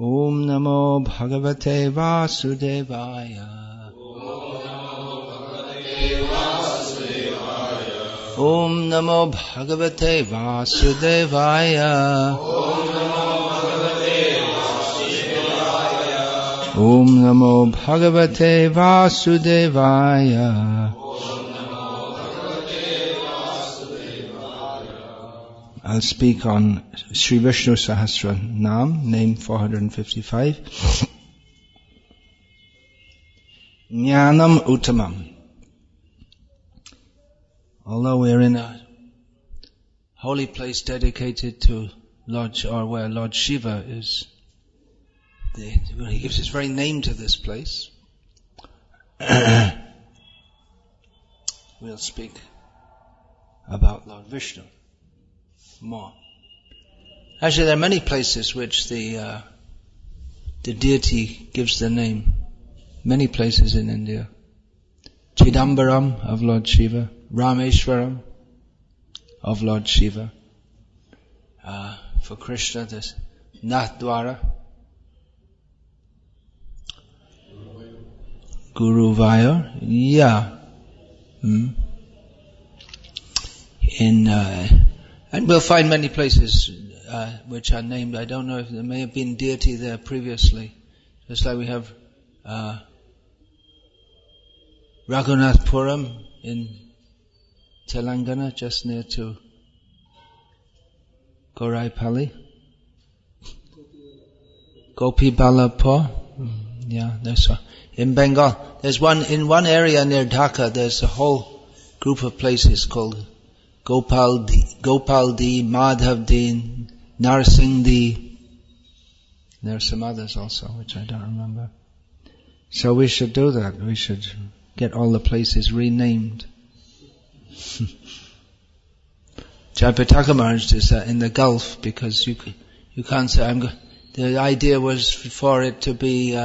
Om Namo Bhagavate Vasudevaya. Om Namo Bhagavate Vasudevaya. Om Namo Bhagavate Vasudevaya. I'll speak on Sri Vishnu Sahasranama, name 455. Jnanam uttamam. Although we're in a holy place dedicated to Lord, or where Lord Shiva is, he gives his very name to this place. We'll speak about Lord Vishnu more. Actually, there are many places which the deity gives the name. Many places in India. Chidambaram of Lord Shiva, Rameshwaram of Lord Shiva. For Krishna, there's Nathdwara, Guruvayur, yeah. And we'll find many places which are named. I don't know if there may have been deity there previously. Just like we have Raghunathpuram in Telangana, just near to Goraipalli. Gopibalapur. Yeah, that's one. In Bengal, there's one, in one area near Dhaka, there's a whole group of places called Gopaldi, Madhavdi, Narsingdi. There are some others also, which I don't remember. So we should do that. We should get all the places renamed. Jayapataka Maharaj is in the Gulf, because you can't say, the idea was for it to be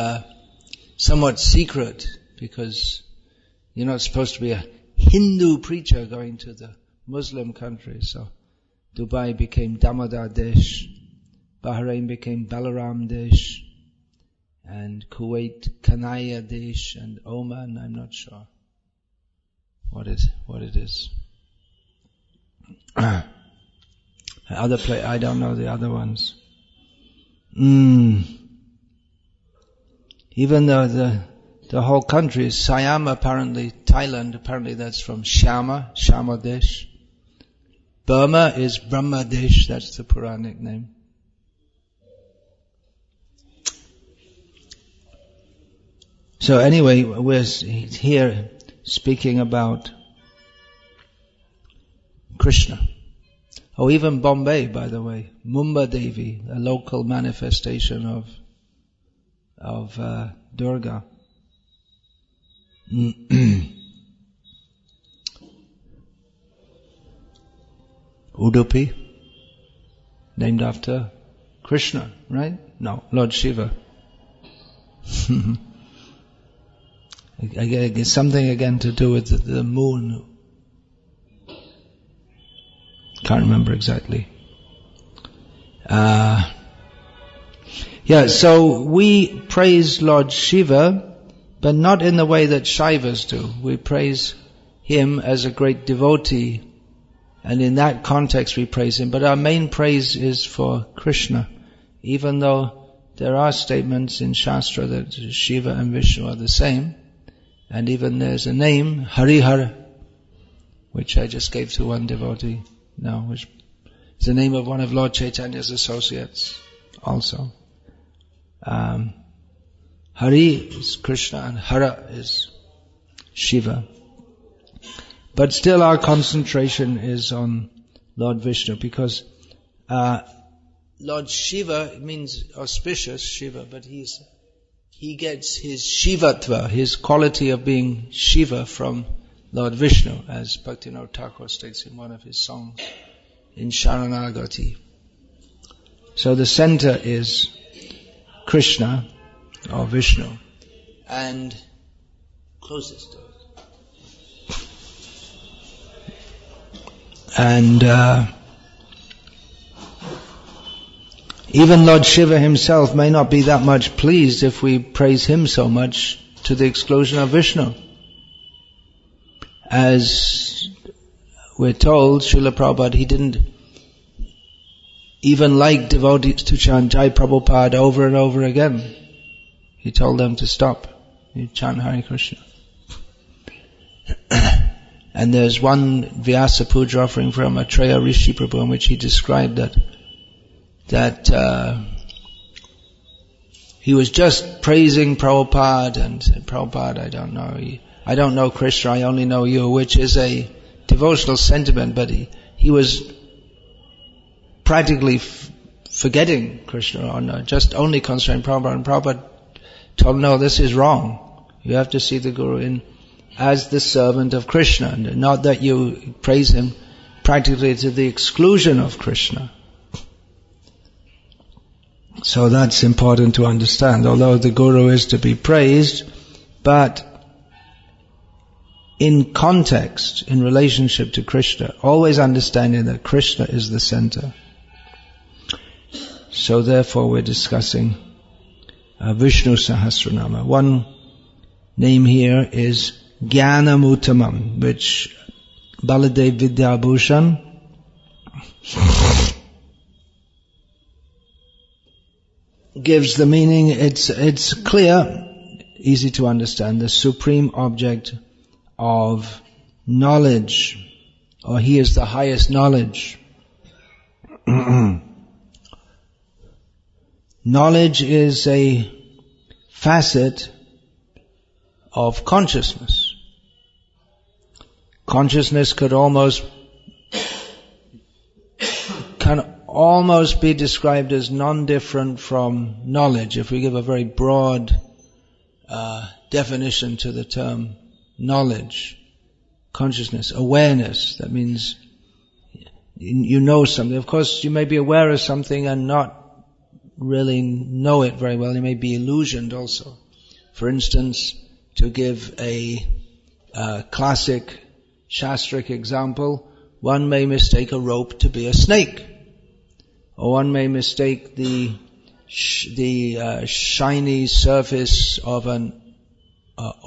somewhat secret, because you're not supposed to be a Hindu preacher going to the Muslim countries. So Dubai became Damodar Desh, Bahrain became Balaram Desh, and Kuwait Kanaya Desh, and Oman, I'm not sure what it is. Other I don't know the other ones. Even though the whole country is Siam, apparently, Thailand, apparently that's from Shama Desh. Burma is Brahmadesh, that's the Puranic name. So anyway, we're here speaking about Krishna. Oh, even Bombay, by the way, Mumba Devi, a local manifestation of Durga. Udupi, named after Krishna, right? No, Lord Shiva. It's something again to do with the moon. Can't remember exactly. So we praise Lord Shiva, but not in the way that Shaivas do. We praise him as a great devotee, and in that context we praise him. But our main praise is for Krishna, even though there are statements in Shastra that Shiva and Vishnu are the same, and even there's a name, Harihar, which I just gave to one devotee now, which is the name of one of Lord Chaitanya's associates also. Hari is Krishna and Hara is Shiva. But still our concentration is on Lord Vishnu, because Lord Shiva means auspicious, Shiva, but he gets his Shivatva, his quality of being Shiva, from Lord Vishnu, as Bhaktivinoda Thakur states in one of his songs in Sharanagati. So the center is Krishna or Vishnu. And close this door. And Even Lord Shiva himself may not be that much pleased if we praise him so much to the exclusion of Vishnu. As we're told, Srila Prabhupada, he didn't even like devotees to chant Jai Prabhupada over and over again. He told them to stop. You chant Hare Krishna. And there's one Vyasa Puja offering from Atreya Rishi Prabhu in which he described that he was just praising Prabhupada and said, Prabhupada, I don't know Krishna, I only know you, which is a devotional sentiment, but he was practically forgetting Krishna, or just only concentrating Prabhupada. And Prabhupada told him, no, this is wrong. You have to see the Guru as the servant of Krishna, and not that you praise him practically to the exclusion of Krishna. So that's important to understand. Although the Guru is to be praised, but in context, in relationship to Krishna, always understanding that Krishna is the center. So therefore we're discussing Vishnu Sahasranama. One name here is Jnanam uttamam, which Baladev Vidyabhushan gives the meaning. It's clear, easy to understand. The supreme object of knowledge, or he is the highest knowledge. Knowledge is a facet of consciousness. Consciousness can almost be described as non-different from knowledge, if we give a very broad definition to the term knowledge. Consciousness, awareness, that means you know something. Of course, you may be aware of something and not really know it very well. You may be illusioned also. For instance, to give a classic Shastric example, one may mistake a rope to be a snake, or one may mistake the shiny surface of an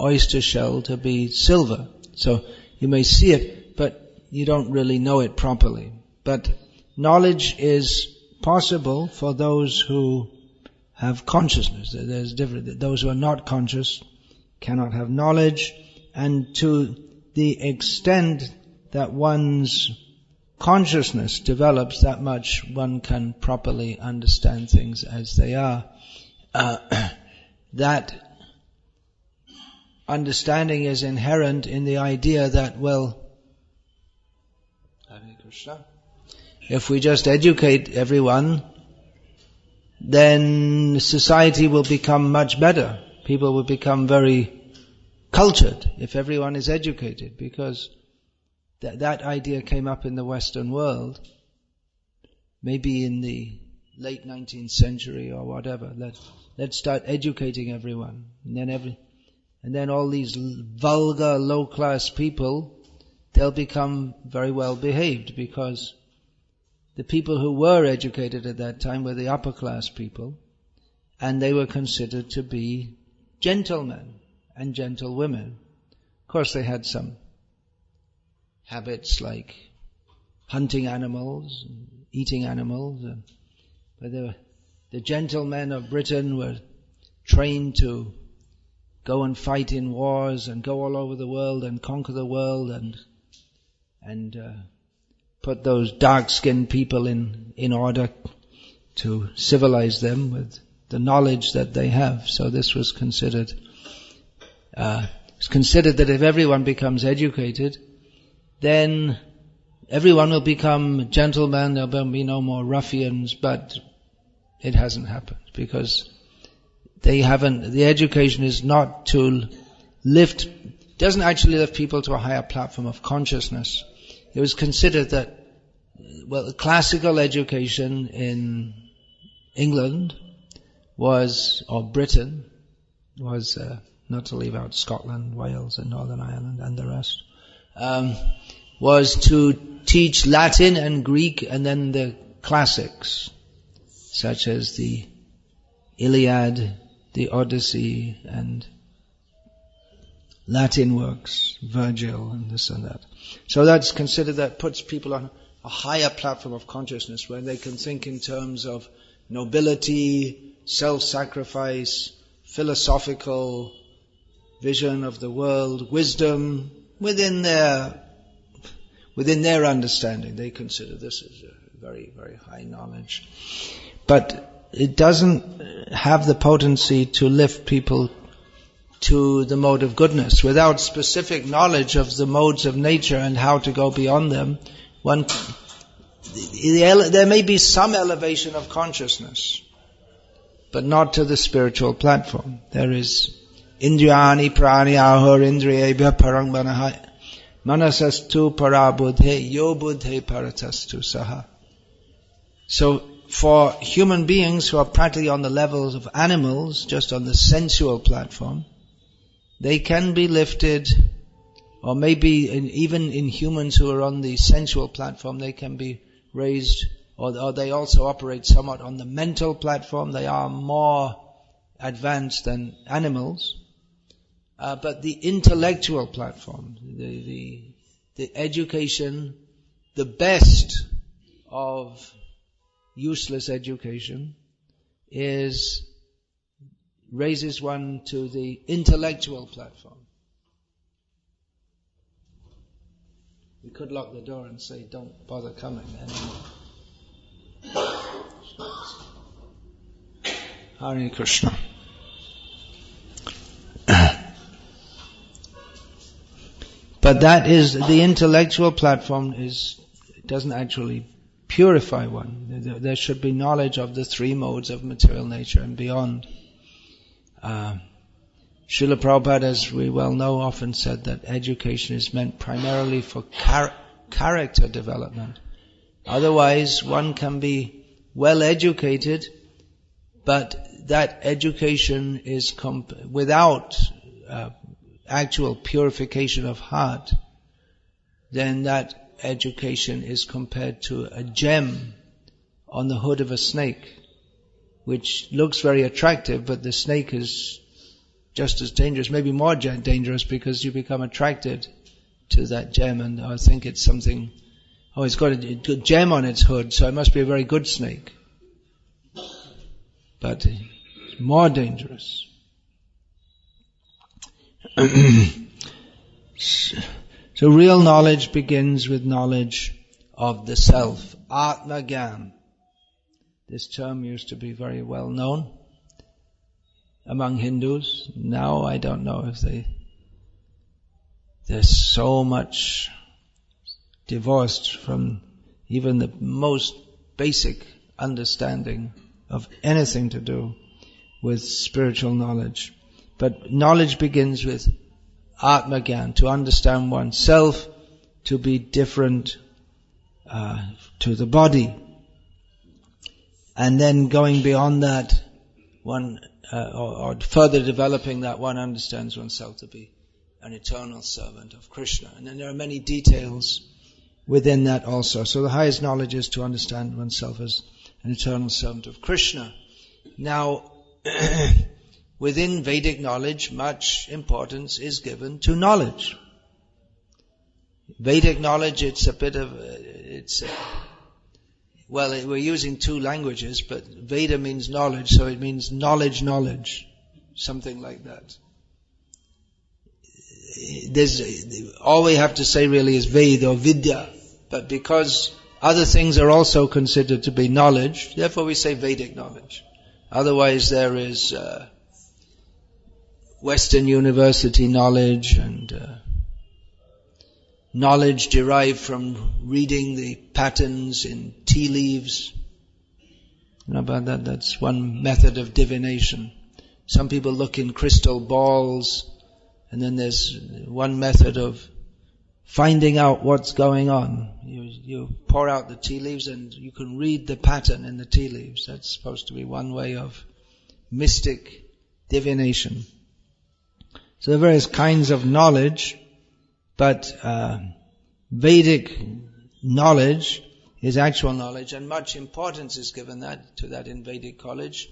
oyster shell to be silver. So you may see it, but you don't really know it properly. But knowledge is possible for those who have consciousness. There's different. Those who are not conscious cannot have knowledge, and to the extent that one's consciousness develops, that much one can properly understand things as they are. That understanding is inherent in the idea that, well, Hare Krishna, if we just educate everyone, then society will become much better. People will become very cultured if everyone is educated, because that idea came up in the Western world, maybe in the late 19th century or whatever. Let's start educating everyone, and then all these vulgar, low-class people, they'll become very well behaved, because the people who were educated at that time were the upper-class people, and they were considered to be gentlemen and gentlewomen. Of course, they had some habits like hunting animals, and eating animals, but the gentlemen of Britain were trained to go and fight in wars and go all over the world and conquer the world and put those dark-skinned people in order to civilize them with the knowledge that they have. So this was considered. It's considered that if everyone becomes educated, then everyone will become gentlemen. There will be no more ruffians. But it hasn't happened, because the education is not to doesn't actually lift people to a higher platform of consciousness. It was considered that, well, classical education in England or Britain was, not to leave out Scotland, Wales and Northern Ireland and the rest, was to teach Latin and Greek and then the classics. such as the Iliad, the Odyssey, and Latin works, Virgil and this and that. So that's considered, that puts people on a higher platform of consciousness where they can think in terms of nobility, self-sacrifice, philosophical vision of the world, wisdom, within their understanding. They consider this as a very, very high knowledge. But it doesn't have the potency to lift people to the mode of goodness. Without specific knowledge of the modes of nature and how to go beyond them, there may be some elevation of consciousness, but not to the spiritual platform. There is Indriyani prani ahur indriyebhya parang manahai manasastu parabudhe yo budhe paratastu saha. So for human beings who are practically on the levels of animals, just on the sensual platform, they can be lifted, or maybe even in humans who are on the sensual platform, they can be raised, or they also operate somewhat on the mental platform. They are more advanced than animals. But the intellectual platform, the education, the best of useless education raises one to the intellectual platform. We could lock the door and say, don't bother coming anymore. Hare Krishna. But that is, the intellectual platform doesn't actually purify one. There should be knowledge of the three modes of material nature and beyond. Srila Prabhupada, as we well know, often said that education is meant primarily for character development. Otherwise, one can be well educated, but that education is without actual purification of heart, then that education is compared to a gem on the hood of a snake, which looks very attractive, but the snake is just as dangerous, maybe more dangerous, because you become attracted to that gem, and I think it's something, it's got a good gem on its hood, so it must be a very good snake. But it's more dangerous. So real knowledge begins with knowledge of the self, Atma Gyan. This term used to be very well known among Hindus. Now I don't know if they're so much divorced from even the most basic understanding of anything to do with spiritual knowledge. But knowledge begins with Atma Gyan, to understand oneself, to be different to the body. And then going beyond that, one or further developing that, one understands oneself to be an eternal servant of Krishna. And then there are many details within that also. So the highest knowledge is to understand oneself as an eternal servant of Krishna. Now, within Vedic knowledge, much importance is given to knowledge. Vedic knowledge, we're using two languages, but Veda means knowledge, so it means knowledge, something like that. All we have to say really is Veda or Vidya, but because other things are also considered to be knowledge, therefore we say Vedic knowledge. Otherwise there is Western university knowledge and knowledge derived from reading the patterns in tea leaves. You know about that? That's one method of divination. Some people look in crystal balls, and then there's one method of finding out what's going on. You pour out the tea leaves and you can read the pattern in the tea leaves. That's supposed to be one way of mystic divination. So there are various kinds of knowledge, but Vedic knowledge is actual knowledge, and much importance is given to that in Vedic college.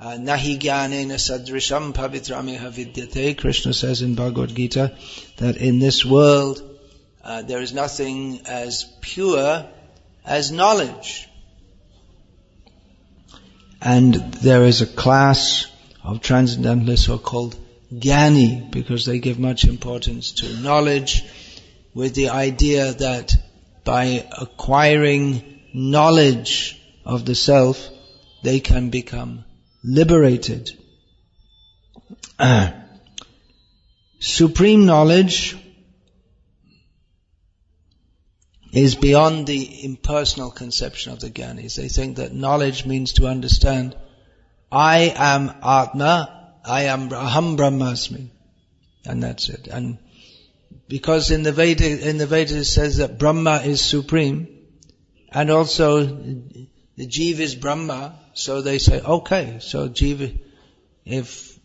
Nahi jnanena sadrisham pavitramiha vidyate. Krishna says in Bhagavad Gita that in this world there is nothing as pure as knowledge. And there is a class of transcendentalists who are called Jnani, because they give much importance to knowledge, with the idea that by acquiring knowledge of the self, they can become liberated. Supreme knowledge is beyond the impersonal conception of the Jnanis. They think that knowledge means to understand, I am Atma, Aham Brahmasmi, and that's it. And because in the Vedas it says that Brahma is supreme, and also the Jiva is Brahma, so they say, okay, so Jiva, if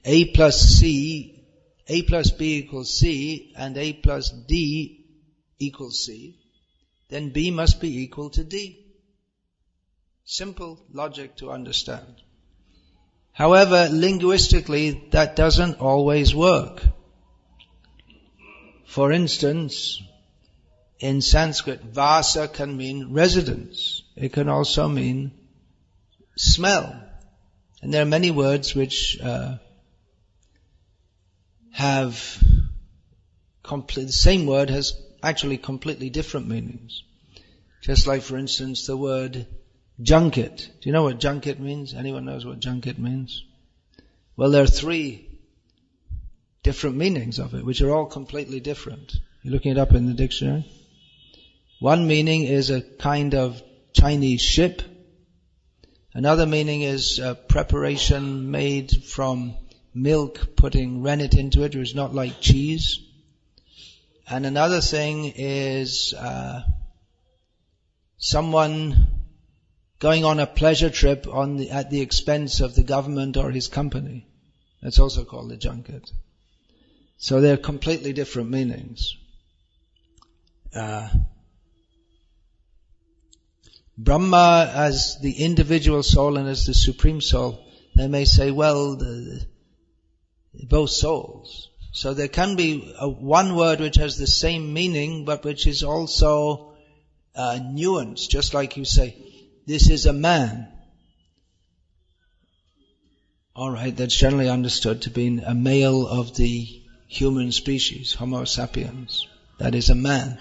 A plus B equals C, and A plus D equals C, then B must be equal to D. Simple logic to understand. However, linguistically, that doesn't always work. For instance, in Sanskrit, vasa can mean residence. It can also mean smell. And there are many words which have the same word has actually completely different meanings. Just like, for instance, the word junket. Do you know what junket means? Anyone knows what junket means? Well, there are 3 different meanings of it, which are all completely different. You're looking it up in the dictionary. One meaning is a kind of Chinese ship. Another meaning is a preparation made from milk, putting rennet into it, which is not like cheese. And another thing is someone going on a pleasure trip at the expense of the government or his company. That's also called a junket. So they're completely different meanings. Brahma as the individual soul and as the supreme soul, they may say, well, both souls. So there can be one word which has the same meaning, but which is also nuanced. Just like you say, this is a man. Alright, that's generally understood to be a male of the human species, Homo sapiens. That is a man.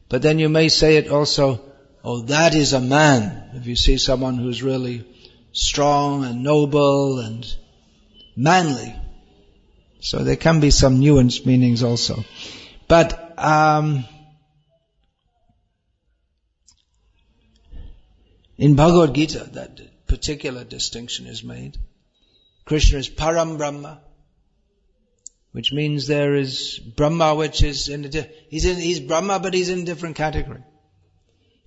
But then you may say it also, oh, that is a man. If you see someone who's really strong and noble and manly. So there can be some nuanced meanings also. But in Bhagavad Gita, that particular distinction is made. Krishna is Param Brahma, which means there is Brahma, which is he's Brahma, but he's in a different category.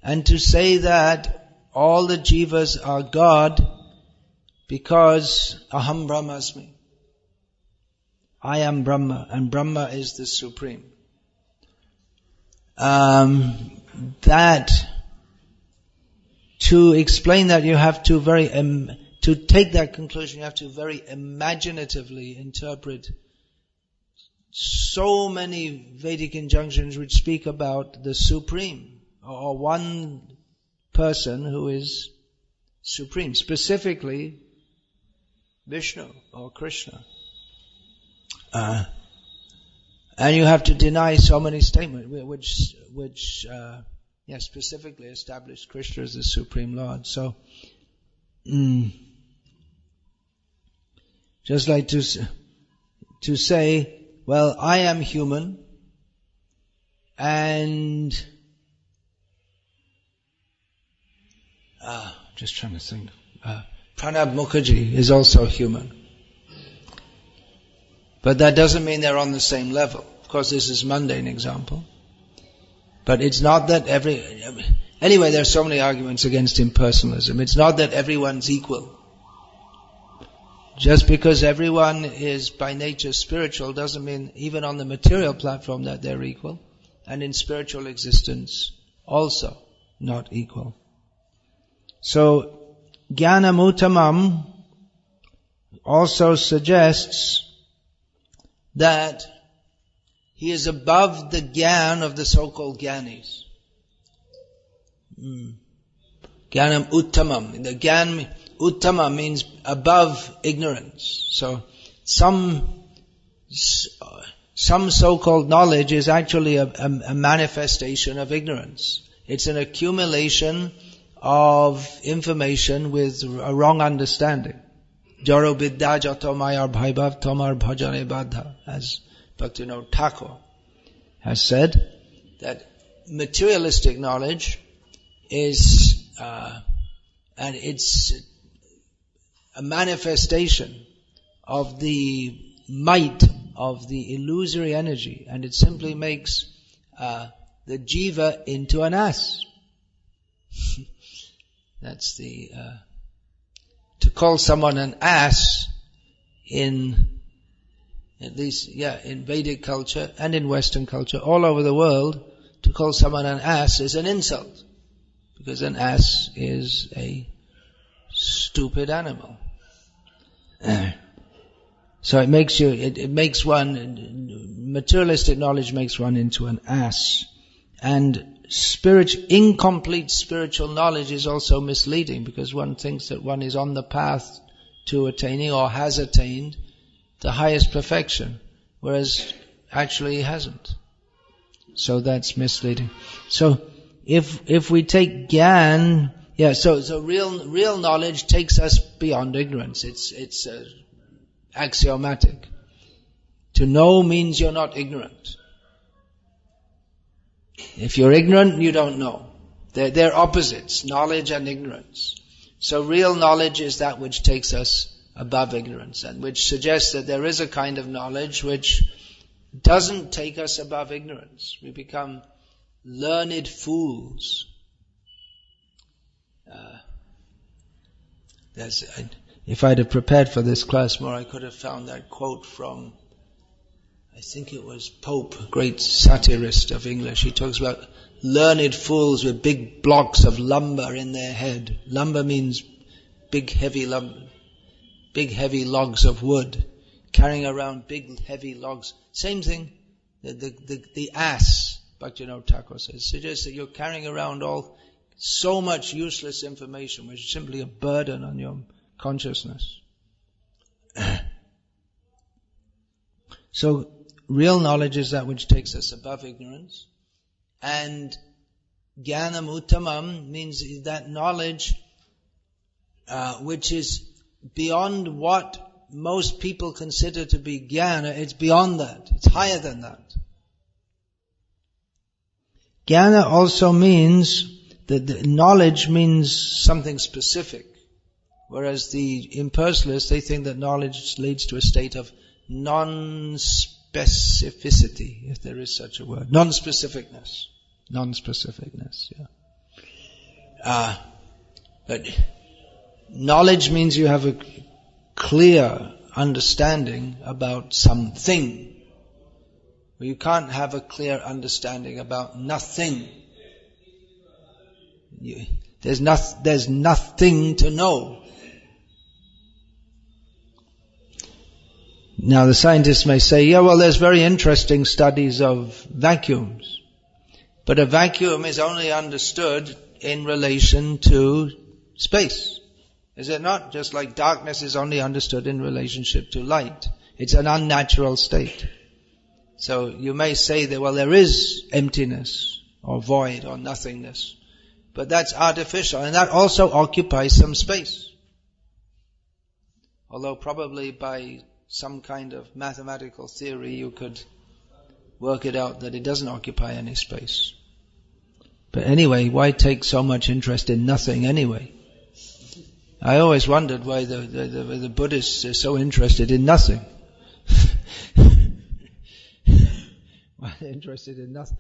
And to say that all the jivas are God because Aham Brahmasmi, I am Brahma, and Brahma is the supreme. That to explain that, you have to to take that conclusion, you have to very imaginatively interpret so many Vedic injunctions which speak about the supreme, or one person who is supreme, specifically Vishnu or Krishna. And you have to deny so many statements which specifically establish Krishna as the Supreme Lord. So, just like to say, well, I am human, and just trying to think. Pranab Mukherjee is also human. But that doesn't mean they're on the same level. Of course, this is a mundane example. But it's not that anyway, there are so many arguments against impersonalism. It's not that everyone's equal. Just because everyone is by nature spiritual doesn't mean even on the material platform that they're equal. And in spiritual existence also. not equal. So, Jnanam uttamam also suggests that he is above the Gyan of the so-called Gyanis. Jnanam uttamam. The Gyan uttama means above ignorance. So some so-called knowledge is actually a manifestation of ignorance. It's an accumulation of information with a wrong understanding. Jaro vidya jato mayar bhaibhav tomar bhajane badha, as Bhakti Thakur has said, that materialistic knowledge is, and it's a manifestation of the might of the illusory energy, and it simply makes the jiva into an ass. That's the to call someone an ass in, at least, in Vedic culture and in Western culture, all over the world, to call someone an ass is an insult, because an ass is a stupid animal. So it makes you, it makes one, materialistic knowledge makes one into an ass. And incomplete spiritual knowledge is also misleading, because one thinks that one is on the path to attaining or has attained the highest perfection, whereas actually he hasn't. So that's misleading. So if we take Gyan, so real knowledge takes us beyond ignorance. It's axiomatic. To know means you're not ignorant. If you're ignorant, you don't know. They're opposites, knowledge and ignorance. So real knowledge is that which takes us above ignorance, and which suggests that there is a kind of knowledge which doesn't take us above ignorance. We become learned fools. If I'd have prepared for this class more, I could have found that quote from, I think it was Pope, a great satirist of English. He talks about learned fools with big blocks of lumber in their head. Lumber means big heavy logs of wood, carrying around big heavy logs. Same thing, the ass, Bhakti Thakur says, suggests that you're carrying around so much useless information, which is simply a burden on your consciousness. So, real knowledge is that which takes us above ignorance. And Jnanam uttamam means that knowledge which is beyond what most people consider to be jnana. It's beyond that. It's higher than that. Jnana also means that the knowledge means something specific. Whereas the impersonalists, they think that knowledge leads to a state of non-specificity, if there is such a word. Non-specificness, but knowledge means you have a clear understanding about something. You can't have a clear understanding about nothing. There's nothing to know. Now the scientists may say, there's very interesting studies of vacuums. But a vacuum is only understood in relation to space. Is it not? Just like darkness is only understood in relationship to light. It's an unnatural state. So you may say that, there is emptiness or void or nothingness. But that's artificial, and that also occupies some space. Although probably by some kind of mathematical theory you could work it out that it doesn't occupy any space. But anyway, why take so much interest in nothing anyway? I always wondered why the Buddhists are so interested in nothing. Why they're interested in nothing?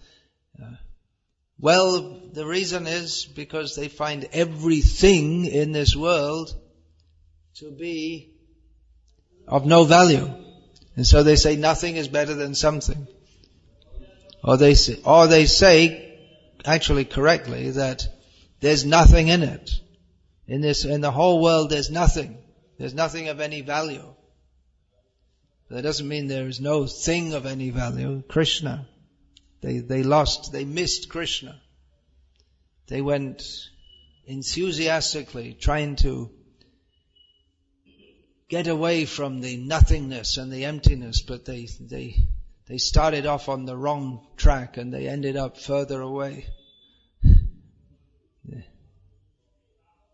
The reason is because they find everything in this world to be of no value. And so they say nothing is better than something. Or they say, actually correctly, that There's nothing in it. In the whole world there's nothing. There's nothing of any value. That doesn't mean there is no thing of any value. Krishna. They missed Krishna. They went enthusiastically trying to get away from the nothingness and the emptiness, but they started off on the wrong track and they ended up further away.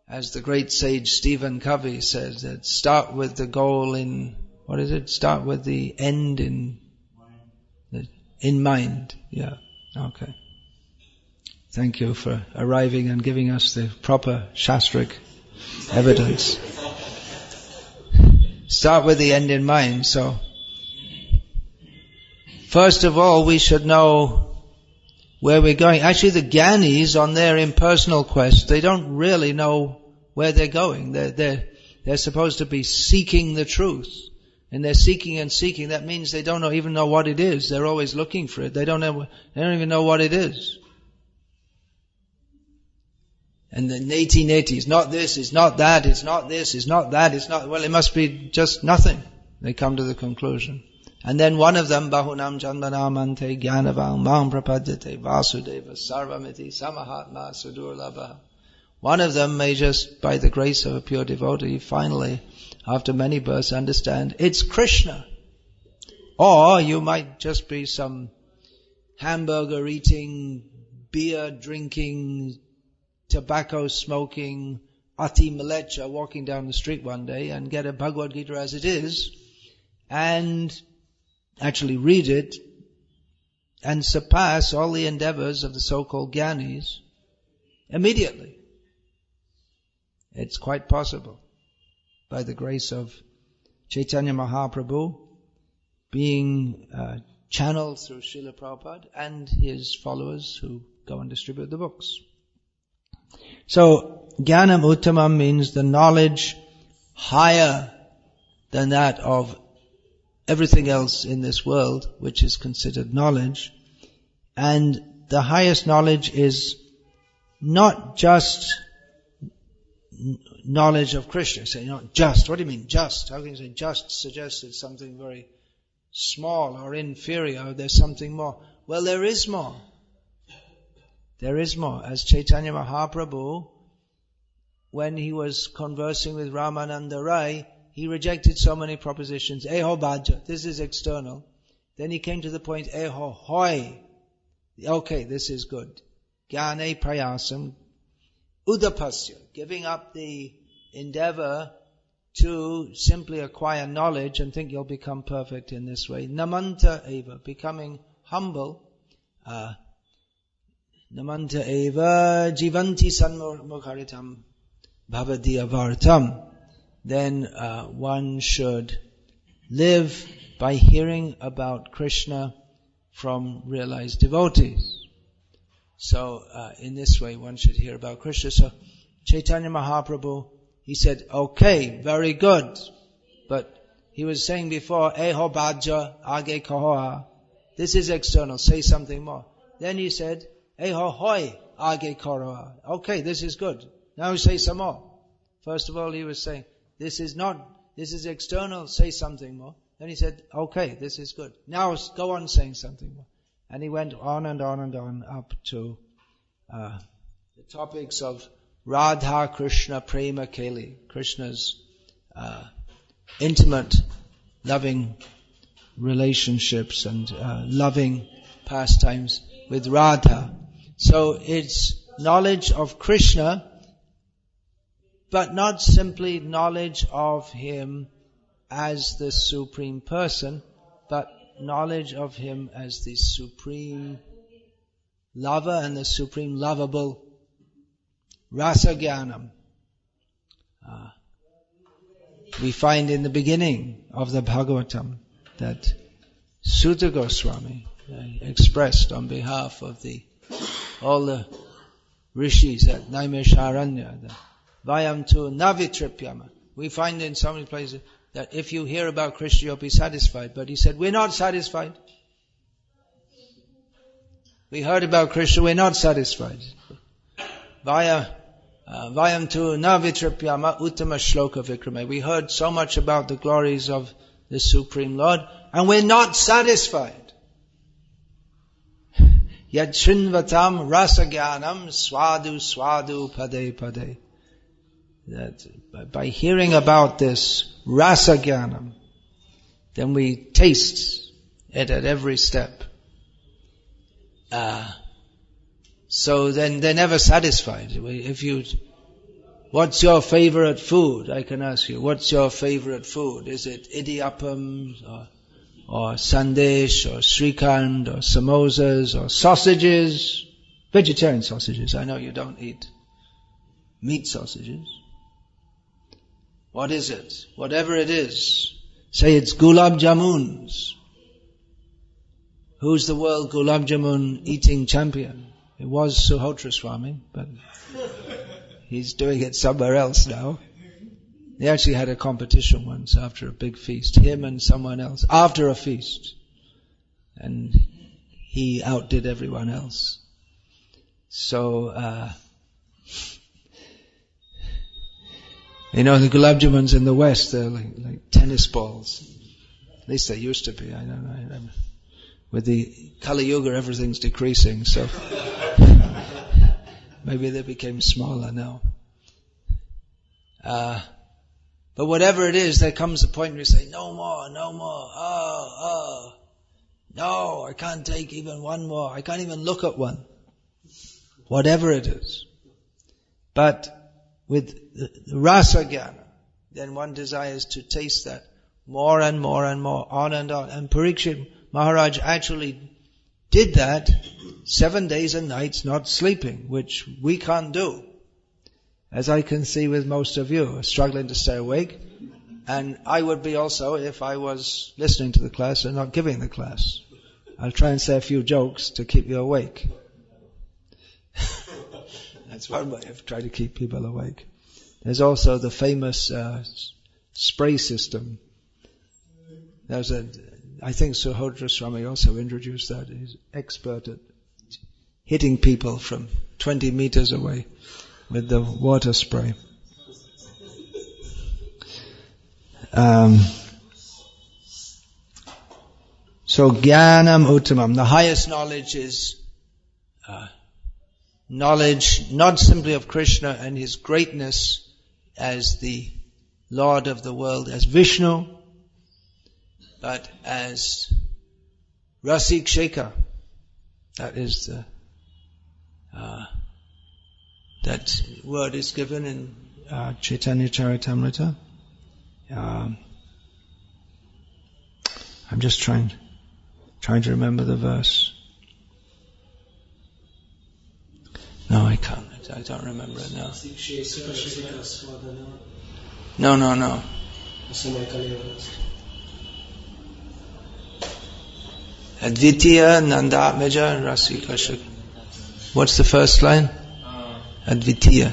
As the great sage Stephen Covey says, that start with the goal start with the end in mind. Yeah, okay. Thank you for arriving and giving us the proper shastric evidence. Start with the end in mind. So, first of all, we should know where we're going. Actually, the Gyanis on their impersonal quest, they don't really know where they're going. They're supposed to be seeking the truth. And they're seeking and seeking. That means they don't even know what it is. They're always looking for it. They don't even know what it is. And the neti, it's not this, it's not that, it's not this, it's not that, it's not, well, it must be just nothing. They come to the conclusion. And then one of them, Bahunam Janmanamante Gyanavam Mam Prapadyate Vasudeva Sarvamiti Samahatma Sudurlabha. One of them may just, by the grace of a pure devotee, finally, after many births, understand it's Krishna. Or you might just be some hamburger eating, beer drinking, tobacco smoking, ati malecha walking down the street one day and get a Bhagavad Gita as it is and actually read it and surpass all the endeavors of the so-called Gyanis immediately. It's quite possible by the grace of Chaitanya Mahaprabhu being channeled through Srila Prabhupada and his followers who go and distribute the books. So, Jnanam uttamam means the knowledge higher than that of everything else in this world, which is considered knowledge. And the highest knowledge is not just knowledge of Krishna. Say, not just. What do you mean, just? How can you say just suggests it's something very small or inferior? There's something more. Well, there is more. There is more. As Chaitanya Mahaprabhu, when he was conversing with Ramananda Rai, he rejected so many propositions. Eho bhaja, this is external. Then he came to the point, eho hoi. Okay, this is good. Jnane prayasam udapasya, giving up the endeavor to simply acquire knowledge and think you'll become perfect in this way. Namanta eva, becoming humble. Namanta eva jivanti sanmukharitam bhavadiya vartam. Then one should live by hearing about Krishna from realized devotees. So in this way one should hear about Krishna. So Chaitanya Mahaprabhu, he said, okay, very good. But he was saying before, eho bhaja age kahoa. This is external, say something more. Then he said, eho hoi age kahoa. Okay, this is good. Now say some more. First of all he was saying, this is external, say something more. Then he said, okay, this is good. Now go on saying something more. And he went on and on and on up to the topics of Radha Krishna Prema Keli, Krishna's intimate, loving relationships and loving pastimes with Radha. So it's knowledge of Krishna, but not simply knowledge of him as the Supreme Person, but knowledge of him as the Supreme Lover and the Supreme Lovable. Rasa Jnanam. We find in the beginning of the Bhagavatam that Sutta Goswami expressed on behalf of all the rishis at Naimesharanya, the Vayam tu navitripyama. We find in so many places that if you hear about Krishna, you'll be satisfied. But he said, we're not satisfied. We heard about Krishna, we're not satisfied. Vayam tu na vitripyama uttama shloka vikrame. We heard so much about the glories of the Supreme Lord, and we're not satisfied. Yad shrinvatam rasagyanam swadu swadu pade pade. That by hearing about this rasagyanam, then we taste it at every step. So then they're never satisfied. What's your favorite food? I can ask you, what's your favorite food? Is it idiyappam or sandesh or shrikand or samosas or sausages? Vegetarian sausages. I know you don't eat meat sausages. What is it? Whatever it is. Say it's gulab jamuns. Who's the world gulab jamun eating champion? It was Suhotra Swami, but he's doing it somewhere else now. He actually had a competition once after a big feast. Him and someone else. After a feast. And he outdid everyone else. So, the gulab jamuns in the West, they're like tennis balls. At least they used to be. I don't know. With the Kali Yuga, everything's decreasing, so maybe they became smaller now. But whatever it is, there comes a point where you say, no more. No, I can't take even one more. I can't even look at one. Whatever it is. But with the rasa jnana, then one desires to taste that more and more and more, on and on. And Parikshit Maharaj actually did that 7 days and nights not sleeping, which we can't do. As I can see with most of you, struggling to stay awake. And I would be also if I was listening to the class and not giving the class. I'll try and say a few jokes to keep you awake. That's one way of trying to keep people awake. There's also the famous spray system. I think Suhotra Swami also introduced that. He's expert at hitting people from 20 meters away with the water spray. So Jnanam uttamam. The highest knowledge is knowledge not simply of Krishna and his greatness as the Lord of the world, as Vishnu, but as Rasik Shekhar. That is that word is given in Chaitanya Charitamrita. I'm just trying to remember the verse. No, I can't. I don't remember it now. No. Advitiya Nandatmaja Rasika Shik. What's the first line? Advitiya.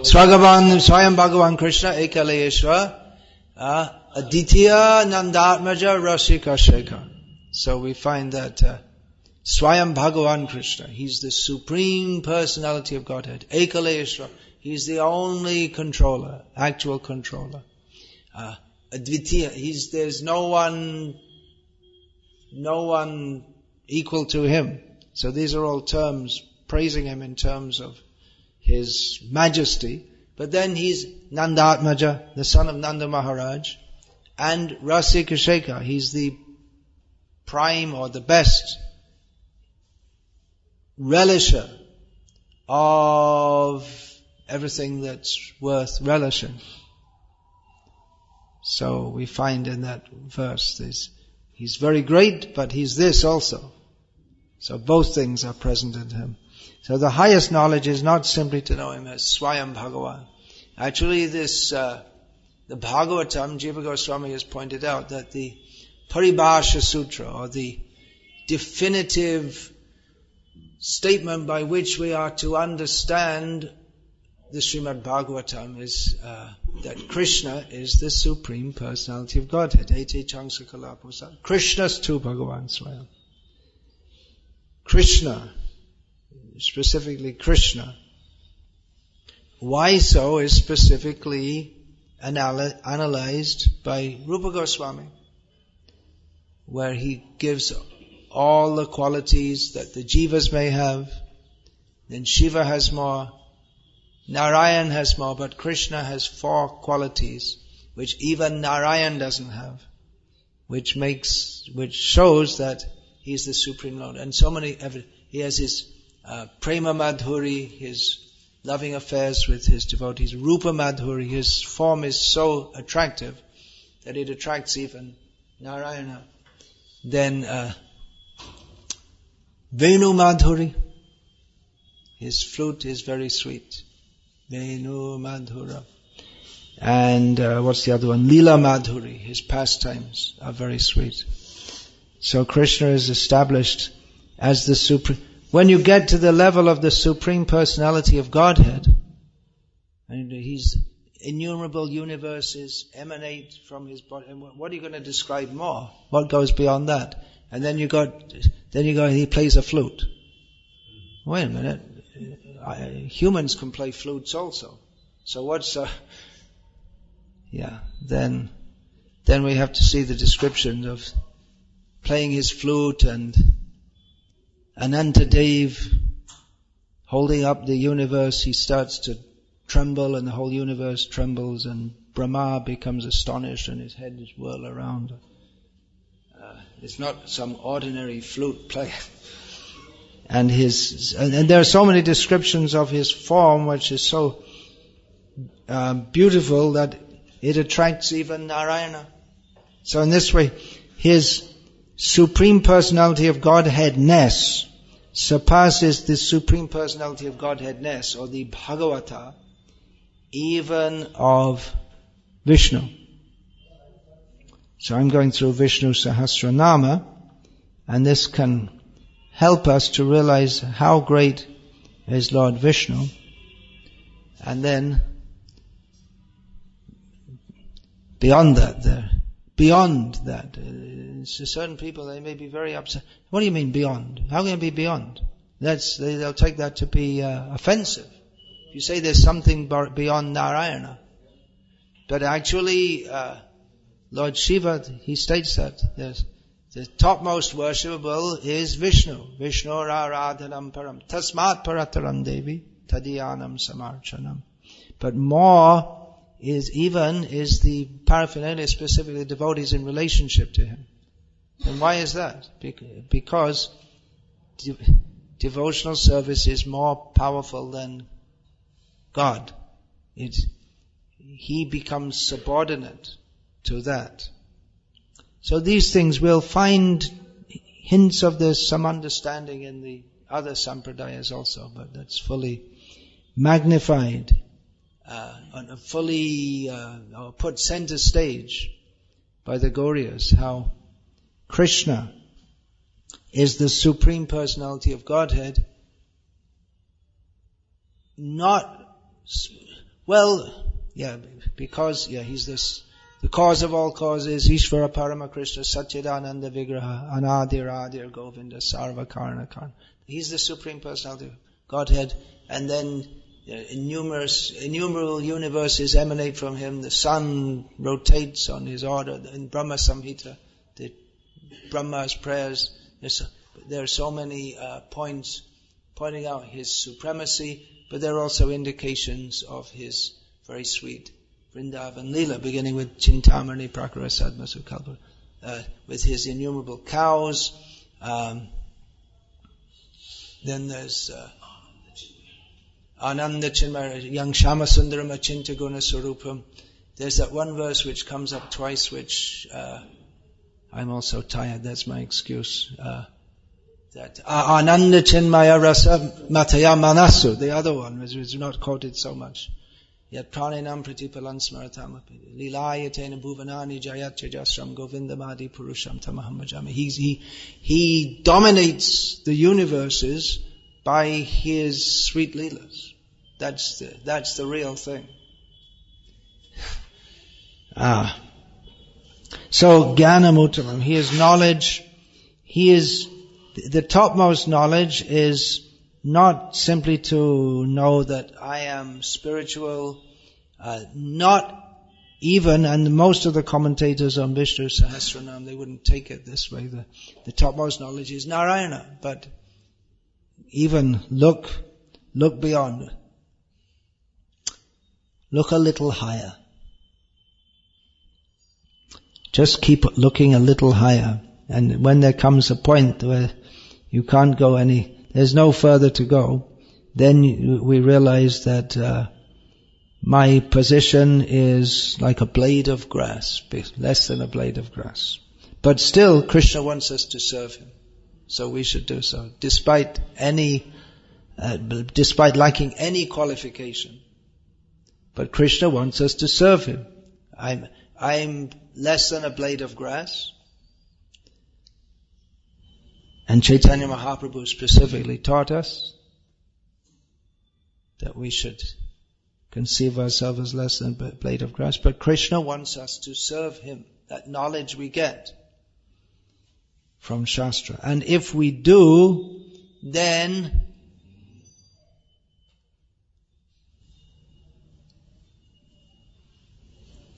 Swayam Bhagavan Krishna Ekalayeshwara Aditya Nandatmaja Rasika Shekhar. So we find that Swayam Bhagavan Krishna, he's the supreme personality of Godhead. Ekalayeshwara, he's the only controller, actual controller. Advitiya, there's no one equal to him. So these are all terms praising him in terms of his majesty. But then he's Nandatmaja, the son of Nanda Maharaj, and Rasika Shekhar, he's the prime or the best relisher of everything that's worth relishing. So we find in that verse this, he's very great, but he's this also. So both things are present in him. So the highest knowledge is not simply to know him as Swayam Bhagavan. Actually the Bhagavatam, Jiva Goswami has pointed out that the Paribhasha Sutra, or the definitive statement by which we are to understand the Srimad Bhagavatam is that Krishna is the Supreme Personality of Godhead. Ete Changsa Kalaposat. Krishna's tu Bhagavan Swayam. Krishna, specifically Krishna. Why so is specifically analyzed by Rupa Goswami, where he gives all the qualities that the jivas may have. Then Shiva has more, Narayan has more, but Krishna has 4 qualities which even Narayan doesn't have, which shows that he is the Supreme Lord. And so many, he has his prema madhuri, his loving affairs with his devotees. Rupa madhuri, his form is so attractive that it attracts even Narayana. Then Venu madhuri, his flute is very sweet. Venu madhura. And what's the other one? Lila madhuri, his pastimes are very sweet. So Krishna is established as the supreme. When you get to the level of the Supreme Personality of Godhead, and his innumerable universes emanate from his body, and what are you going to describe more? What goes beyond that? And then you go, he plays a flute. Wait a minute, humans can play flutes also. So what's then we have to see the description of playing his flute and Anantadev holding up the universe. He starts to tremble and the whole universe trembles, and Brahma becomes astonished and his head is whirled around. It's not some ordinary flute player. And there are so many descriptions of his form which is so beautiful that it attracts even Narayana. So in this way, his Supreme Personality of Godheadness surpasses the Supreme Personality of Godheadness, or the Bhagavata, even of Vishnu. So I'm going through Vishnu Sahasranama, and this can help us to realize how great is Lord Vishnu. And then beyond that, certain people, they may be very upset. What do you mean beyond? How can it be beyond? They'll take that to be offensive. If you say there's something beyond Narayana. But actually, Lord Shiva, he states that the topmost worshipable is Vishnu. Vishnu Aradhanam Param. Tasmat Parataram Devi Tadiyanam Samarchanam. But more is the paraphernalia, specifically devotees in relationship to him. And why is that? Because devotional service is more powerful than God. He becomes subordinate to that. So these things, we'll find hints of this, some understanding in the other sampradayas also, but that's fully magnified and fully put center stage by the Gauryas, how Krishna is the Supreme Personality of Godhead, he's this, the cause of all causes, Ishvara Parama Krishna Satchidananda Vigraha Anadir Govinda Sarva Karna Karna. He's the Supreme Personality of Godhead, and then innumerable universes emanate from him. The sun rotates on his order. In Brahma Samhita, the Brahma's prayers, there are so many points pointing out his supremacy, but there are also indications of his very sweet Vrindavan Leela, beginning with Chintamani Prakara Sadma Sukalpa, with his innumerable cows. Then there's Ananda Chinmaya Yang Shama Sundaram Achinta Guna Sarupam. There's that one verse which comes up twice, which I'm also tired, that's my excuse. That Ananda Chinmaya Rasa Mataya Manasu, the other one was not quoted so much. Yat pranenam pratipalan smaratam lilayatena bhuvanani jayat chajasram govindamadi purusham tamaham bhajami. He dominates the universes by his sweet leelas. That's the real thing. So Jnanam uttamam, he is knowledge. He is the topmost knowledge is not simply to know that I am spiritual, not even, and most of the commentators on Vishnu Sahasranama, they wouldn't take it this way. The topmost knowledge is Narayana, but even look beyond. Look a little higher. Just keep looking a little higher. And when there comes a point where you can't go there's no further to go, then we realize that my position is like a blade of grass, less than a blade of grass. But still, Krishna wants us to serve Him. So we should do so, despite lacking any qualification. But Krishna wants us to serve Him. I'm less than a blade of grass. And Chaitanya Mahaprabhu specifically taught us that we should conceive ourselves as less than a blade of grass. But Krishna wants us to serve Him. That knowledge we get from Shastra. And if we do, then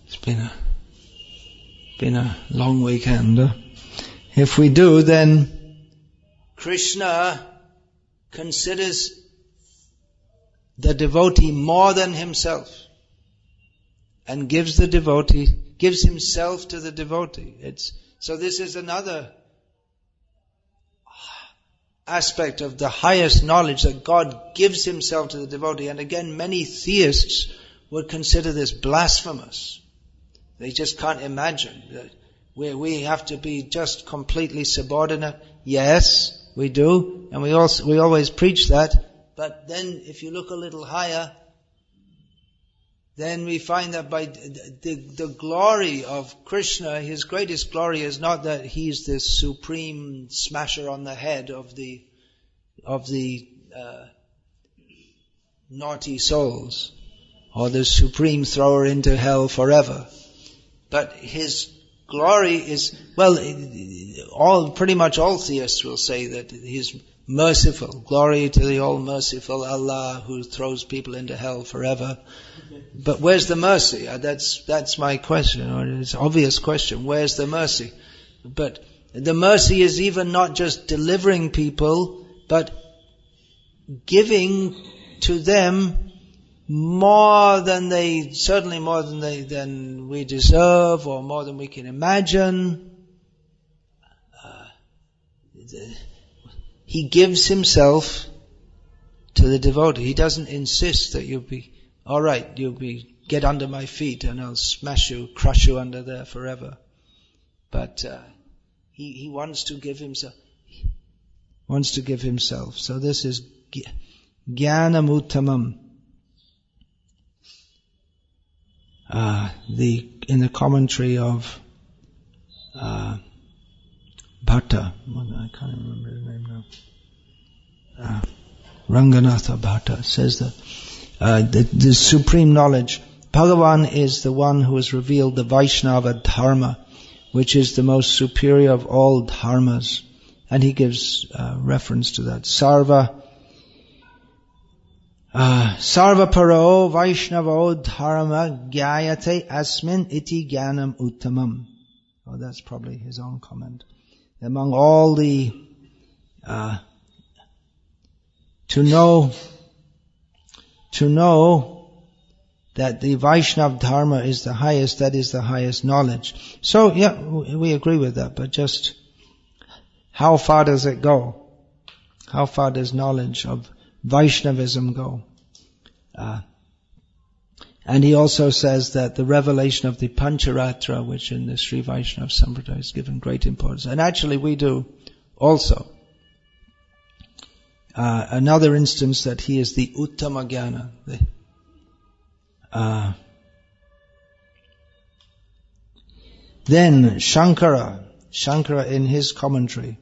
it's been a long weekend. If we do, then Krishna considers the devotee more than himself and gives himself to the devotee. So this is another aspect of the highest knowledge, that God gives Himself to the devotee. And again, many theists would consider this blasphemous. They just can't imagine that we have to be just completely subordinate. Yes, we do, and we always preach that. But then, if you look a little higher, then we find that by the glory of Krishna, His greatest glory is not that He's this supreme smasher on the head of the naughty souls, or the supreme thrower into hell forever. But His glory is, pretty much all theists will say that He's merciful. Glory to the all-merciful Allah who throws people into hell forever. But where's the mercy? That's my question, or it's an obvious question. Where's the mercy? But the mercy is even not just delivering people, but giving to them more than we deserve, or more than we can imagine. He gives Himself to the devotee. He doesn't insist that get under my feet and I'll crush you under there forever. But He wants to give Himself. So this is Jnanam uttamam. In the commentary of Bhatta, I can't remember his name now. Ranganatha Bhatta says that the supreme knowledge, Bhagavan is the one who has revealed the Vaishnava dharma, which is the most superior of all dharmas, and he gives reference to that. Sarva paro Vaishnavo dharma gyayate asmin iti jnanam uttamam. Oh, that's probably his own comment. Among all the to know that the Vaishnava dharma is the highest, that is the highest knowledge. So yeah, we agree with that, but just how far does it go? How far does knowledge of Vaishnavism go? And he also says that the revelation of the Pancharatra, which in the Sri Vaishnava Sampradaya is given great importance, and actually we do also. Another instance that he is the uttama jnana. Then Shankara in his commentary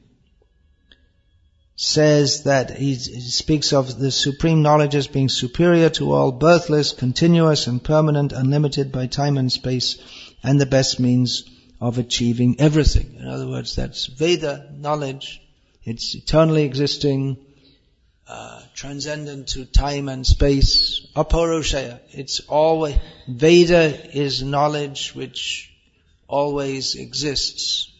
says that he speaks of the supreme knowledge as being superior to all, birthless, continuous and permanent, unlimited by time and space, and the best means of achieving everything. In other words, that's Veda knowledge. It's eternally existing, transcendent to time and space. Aparushaya. It's always, Veda is knowledge which always exists.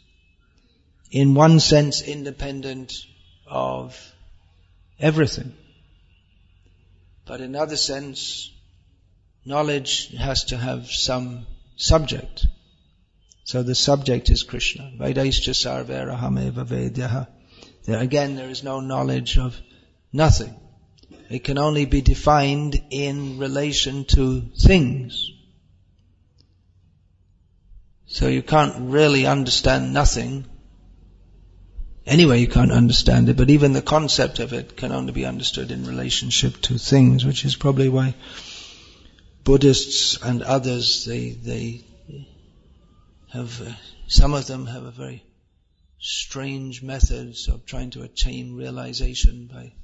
In one sense, independent of everything. But in another sense, knowledge has to have some subject. So the subject is Krishna. Vedaischa sarverahameva vedyaha. There again, there is no knowledge of nothing. It can only be defined in relation to things. So you can't really understand nothing. Anyway, you can't understand it, but even the concept of it can only be understood in relationship to things, which is probably why Buddhists and others, they have, some of them have a very strange methods of trying to attain realization by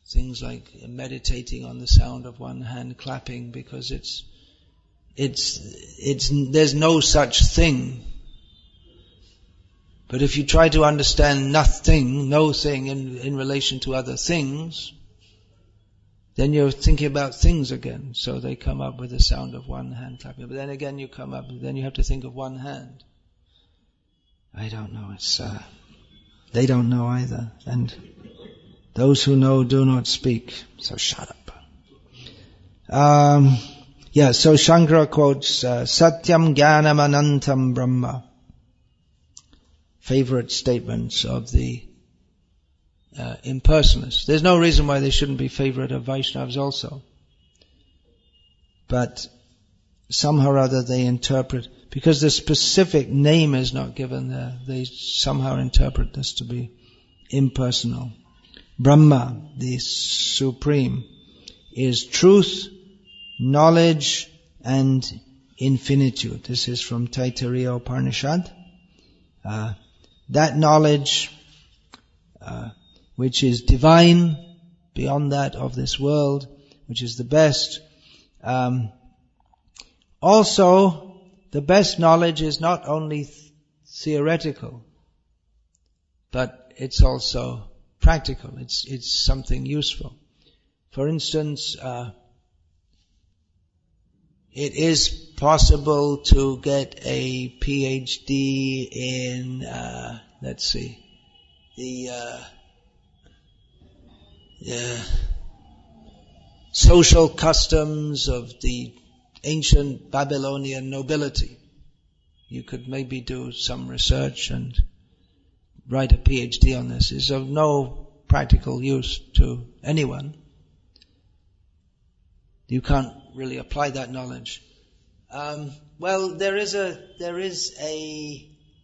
things like meditating on the sound of one hand clapping, because there's no such thing. But if you try to understand no thing in relation to other things, then you're thinking about things again. So they come up with the sound of one hand clapping. But then again then you have to think of one hand. I don't know, they don't know either. And those who know do not speak. So shut up. So Shankara quotes, Satyam Jnanam Anantam Brahma. Favorite statements of the impersonalists. There's no reason why they shouldn't be favorite of Vaishnavas also. But somehow or other they interpret, because the specific name is not given there, they somehow interpret this to be impersonal. Brahma, the Supreme, is truth, knowledge and infinitude. This is from Taittiriya Upanishad. That knowledge, which is divine, beyond that of this world, which is the best. Also, the best knowledge is not only theoretical, but it's also practical. It's something useful. For instance, it is possible to get a PhD in, the social customs of the ancient Babylonian nobility. You could maybe do some research and write a PhD on this. It's of no practical use to anyone. You can't really apply that knowledge. There is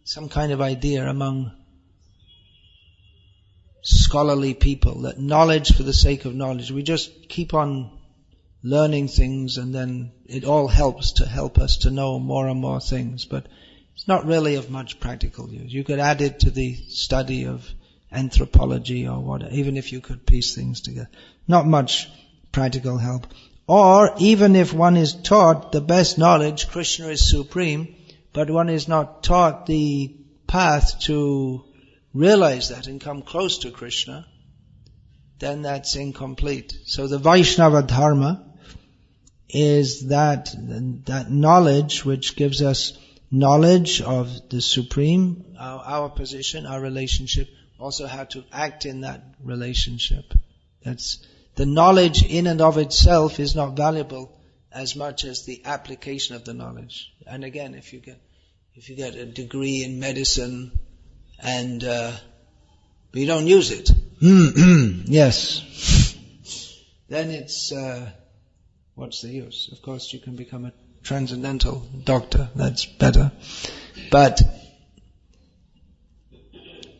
some kind of idea among scholarly people that knowledge for the sake of knowledge, we just keep on learning things and then it all helps us to know more and more things, but it's not really of much practical use. You could add it to the study of anthropology or whatever, even if you could piece things together. Not much practical help. Or even if one is taught the best knowledge, Krishna is supreme, but one is not taught the path to realize that and come close to Krishna, then that's incomplete. So the Vaishnava Dharma is that knowledge which gives us knowledge of the Supreme, our position, our relationship, also how to act in that relationship. The knowledge in and of itself is not valuable as much as the application of the knowledge. And again, if you get a degree in medicine and but you don't use it, yes, then it's what's the use? Of course, you can become a transcendental doctor. That's better. But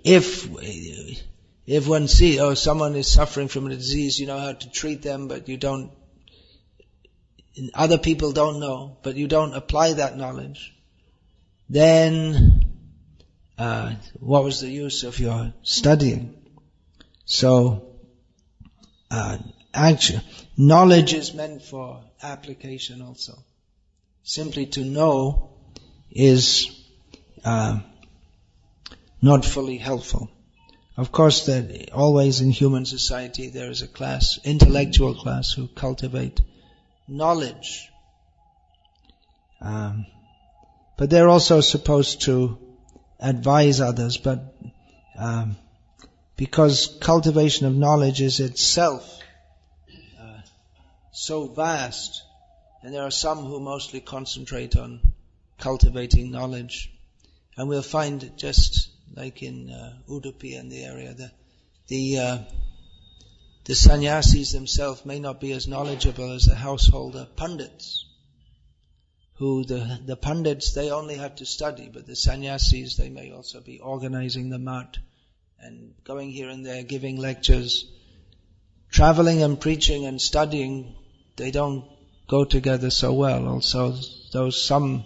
if one sees, someone is suffering from a disease, you know how to treat them, but other people don't know, but you don't apply that knowledge, then what was the use of your studying? So, actually, knowledge is meant for application also. Simply to know is not fully helpful. Of course, that always in human society there is a class, intellectual class, who cultivate knowledge. But they're also supposed to advise others, but because cultivation of knowledge is itself so vast, and there are some who mostly concentrate on cultivating knowledge, and we'll find just like in Udupi and the area, the sannyasis themselves may not be as knowledgeable as the householder pandits, who the pandits, they only have to study, but the sannyasis, they may also be organizing the mat and going here and there, giving lectures. Traveling and preaching and studying, they don't go together so well. Also, though some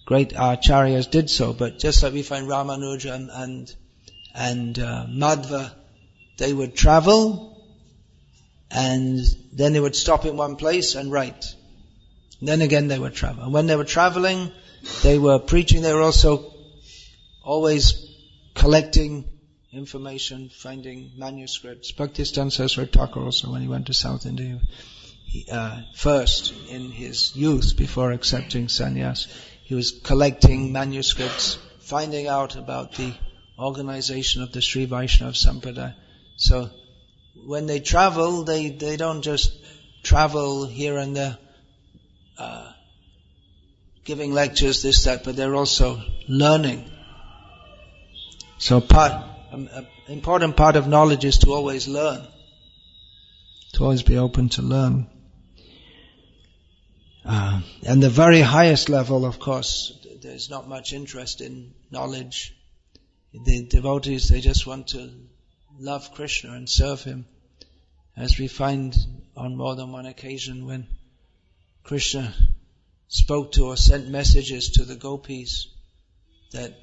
great acharyas did so, but just like we find Ramanuja and Madhva, they would travel and then they would stop in one place and write. And then again they would travel. And when they were traveling, they were preaching, they were also always collecting information, finding manuscripts. Bhaktisiddhanta Saraswati Thakur also, when he went to South India, first in his youth, before accepting sannyas, he was collecting manuscripts, finding out about the organization of the Sri Vaishnava Sampradaya. So when they travel, they don't just travel here and there, giving lectures, this, that, but they're also learning. So an important part of knowledge is to always learn, to always be open to learn. And the very highest level, of course, there's not much interest in knowledge. The devotees, they just want to love Krishna and serve Him. As we find on more than one occasion when Krishna spoke to or sent messages to the gopis that,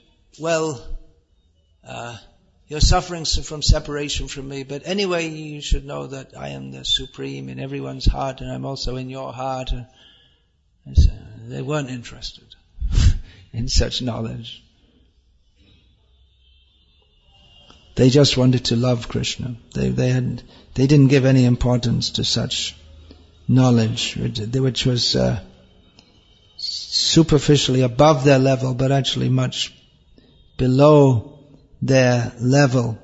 you're suffering from separation from me, but anyway you should know that I am the Supreme in everyone's heart and I'm also in your heart. And so they weren't interested in such knowledge. They just wanted to love Krishna. They didn't give any importance to such knowledge, which was superficially above their level, but actually much below their level.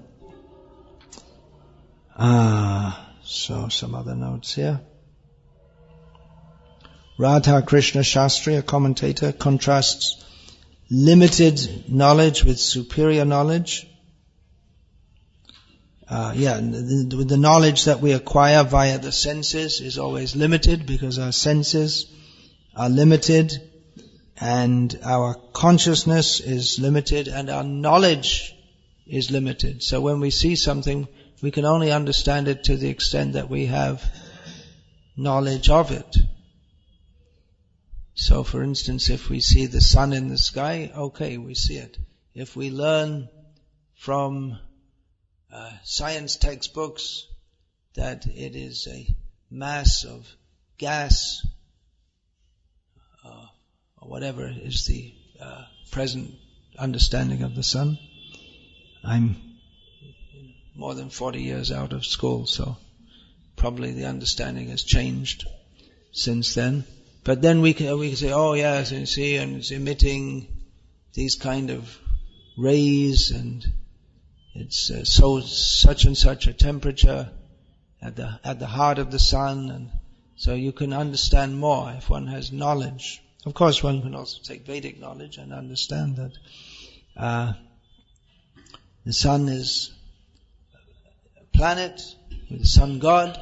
So some other notes here. Radha Krishna Shastri, a commentator, contrasts limited knowledge with superior knowledge. The knowledge that we acquire via the senses is always limited because our senses are limited and our consciousness is limited and our knowledge is limited. So when we see something, we can only understand it to the extent that we have knowledge of it. So for instance, if we see the sun in the sky, okay, we see it. If we learn from science textbooks that it is a mass of gas, or whatever is the present understanding of the sun. I'm more than 40 years out of school, so probably the understanding has changed since then. But then we can say, oh yes, you see, and it's emitting these kind of rays, and it's such and such a temperature at the heart of the sun, and so you can understand more if one has knowledge. Of course, one can also take Vedic knowledge and understand that the sun is a planet with the sun god,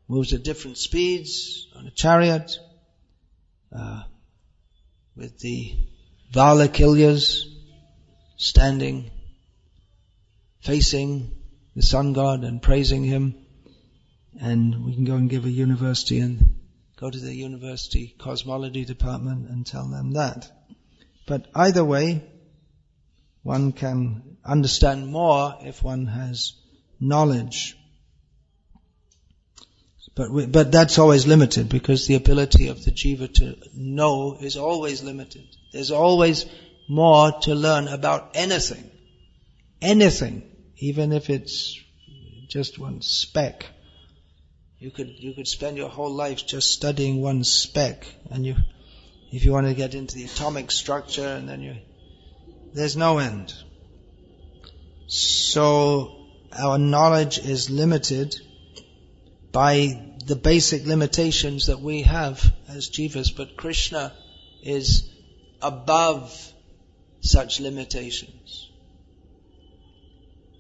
moves at different speeds on a chariot, with the Valakilyas standing, facing the sun god and praising him. And we can go and give a university and go to the university cosmology department and tell them that. But either way, one can understand more if one has knowledge. But that's always limited, because the ability of the jiva to know is always limited. There's always more to learn about anything. Anything. even if it's just one speck. You could spend your whole life just studying one speck, and if you want to get into the atomic structure, and then there's no end. So our knowledge is limited by the basic limitations that we have as jivas, but Krishna is above such limitations.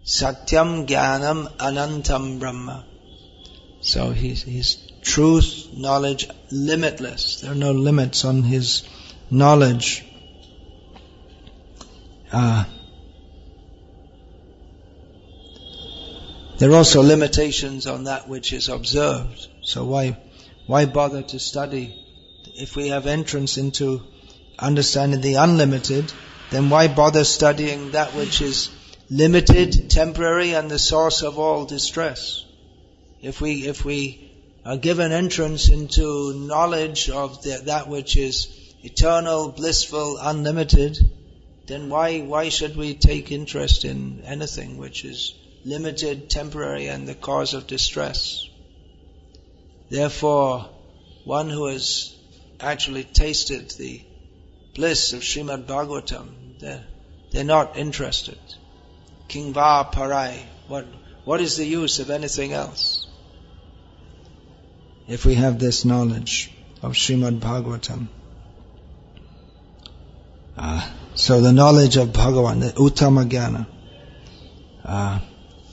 Satyam Jnanam Anantam Brahma. So his truth, knowledge, limitless. There are no limits on his knowledge. There are also limitations on that which is observed. So why bother to study? If we have entrance into understanding the unlimited, then why bother studying that which is limited, temporary, and the source of all distress? If we are given entrance into knowledge of that which is eternal, blissful, unlimited, then why should we take interest in anything which is limited, temporary, and the cause of distress? Therefore, one who has actually tasted the bliss of Srimad Bhagavatam, they're not interested. Kingva parai. What is the use of anything else? If we have this knowledge of Srimad Bhagavatam. So the knowledge of Bhagavan, the uttama jnana.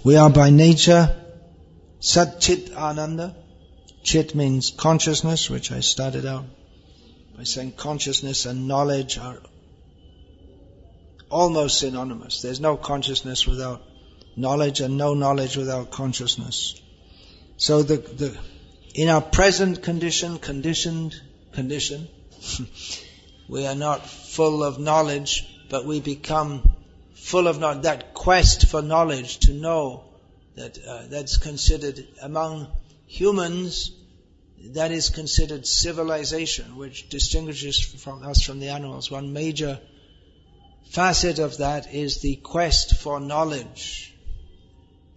We are by nature Sat Chit Ananda. Chit means consciousness, which I started out by saying consciousness and knowledge are almost synonymous. There's no consciousness without knowledge, and no knowledge without consciousness. So in our present condition, we are not full of knowledge, but we become full of knowledge. That quest for knowledge, to know, that's considered among humans, that is considered civilization, which distinguishes us from the animals. One major facet of that is the quest for knowledge,